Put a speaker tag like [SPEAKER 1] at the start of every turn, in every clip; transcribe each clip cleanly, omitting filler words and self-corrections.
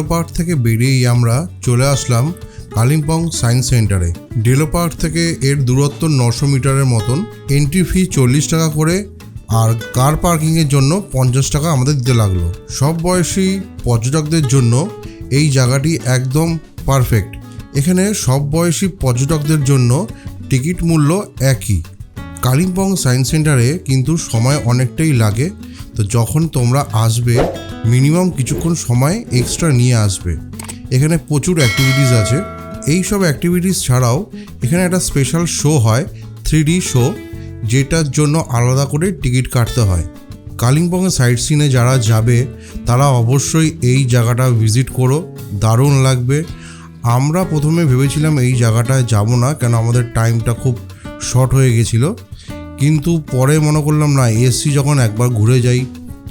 [SPEAKER 1] Delo park থেকে বেরিয়েই আমরা চলে আসলাম কালিম্পং সায়েন্স সেন্টারে। ডেলো পার্ক থেকে এর দূরত্ব 900 মিটারের মতন। এন্ট্রি ফি 40 টাকা করে, আর কার পার্কিংয়ের জন্য 50 টাকা আমাদের দিতে লাগলো। সব বয়সী পর্যটকদের জন্য এই জায়গাটি একদম পারফেক্ট। এখানে সব বয়সী পর্যটকদের জন্য টিকিট মূল্য একই। কালিম্পং সায়েন্স সেন্টারে কিন্তু সময় অনেকটাই লাগে, তো যখন তোমরা আসবে মিনিমাম কিছুক্ষণ সময় এক্সট্রা নিয়ে আসবে। এখানে প্রচুর অ্যাক্টিভিটিস আছে। এই সব অ্যাক্টিভিটিস ছাড়াও এখানে একটা স্পেশাল শো হয়, 3D শো, যেটার জন্য আলাদা করে টিকিট কাটতে হয়। কালিম্পংয়ের সাইট সিনে যারা যাবে তারা অবশ্যই এই জায়গাটা ভিজিট করো, দারুণ লাগবে। আমরা প্রথমে ভেবেছিলাম এই জায়গাটায় যাব না, কেন আমাদের টাইমটা খুব শর্ট হয়ে গেছিলো, কিন্তু পরে মনে করলাম না, এসছি যখন একবার ঘুরে যাই।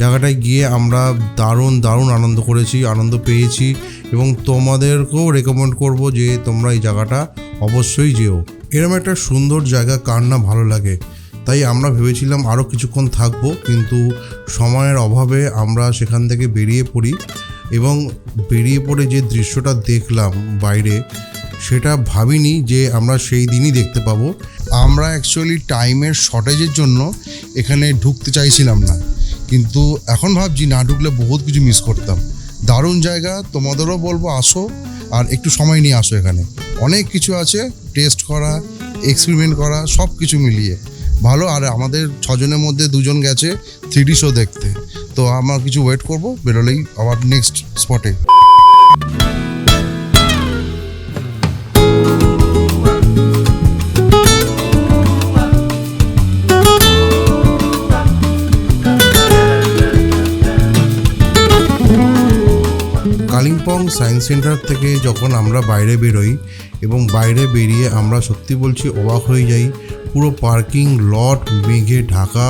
[SPEAKER 1] জায়গাটায় গিয়ে আমরা দারুণ আনন্দ করেছি, আনন্দ পেয়েছি, এবং তোমাদেরকেও রেকমেন্ড করব যে তোমরা এই জায়গাটা অবশ্যই যেও। এরকম একটা সুন্দর জায়গা কার না ভালো লাগে। তাই আমরা ভেবেছিলাম আরও কিছুক্ষণ থাকবো, কিন্তু সময়ের অভাবে আমরা সেখান থেকে বেরিয়ে পড়ি। এবং বেরিয়ে পড়ে যে দৃশ্যটা দেখলাম বাইরে, সেটা ভাবিনি যে আমরা সেই দিনই দেখতে পাবো। আমরা অ্যাকচুয়ালি টাইমের শর্টেজের জন্য এখানে ঢুকতে চাইছিলাম না, কিন্তু এখন ভাবছি না ঢুকলে বহুত কিছু মিস করতাম। দারুণ জায়গা, তোমাদেরও বলবো আসো, আর একটু সময় নিয়ে আসো। এখানে অনেক কিছু আছে, টেস্ট করা, এক্সপেরিমেন্ট করা, সব কিছু মিলিয়ে ভালো। আর আমাদের 6 জনের মধ্যে 2 জন গেছে 3D শো দেখতে। তো আমরা কিছু ওয়েট করবো, বেরোলেই আবার নেক্সট স্পটে। কালিম্পং সায়েন্স সেন্টার থেকে যখন আমরা বাইরে বেরোই, এবং বাইরে বেরিয়ে আমরা সত্যি বলছি অবাক হয়ে যাই। পুরো পার্কিং লট মেঘে ঢাকা,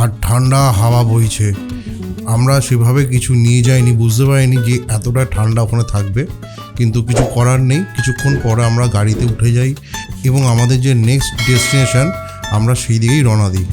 [SPEAKER 1] আর ঠান্ডা হাওয়া বইছে। আমরা সেভাবে কিছু নিয়ে যাইনি, বুঝতে পারিনি যে এতটা ঠান্ডা ওখানে থাকবে, কিন্তু কিছু করার নেই। কিছুক্ষণ পরে আমরা গাড়িতে উঠে যাই এবং আমাদের যে নেক্সট ডেস্টিনেশন আমরা সেই দিকেই রওনা দিই।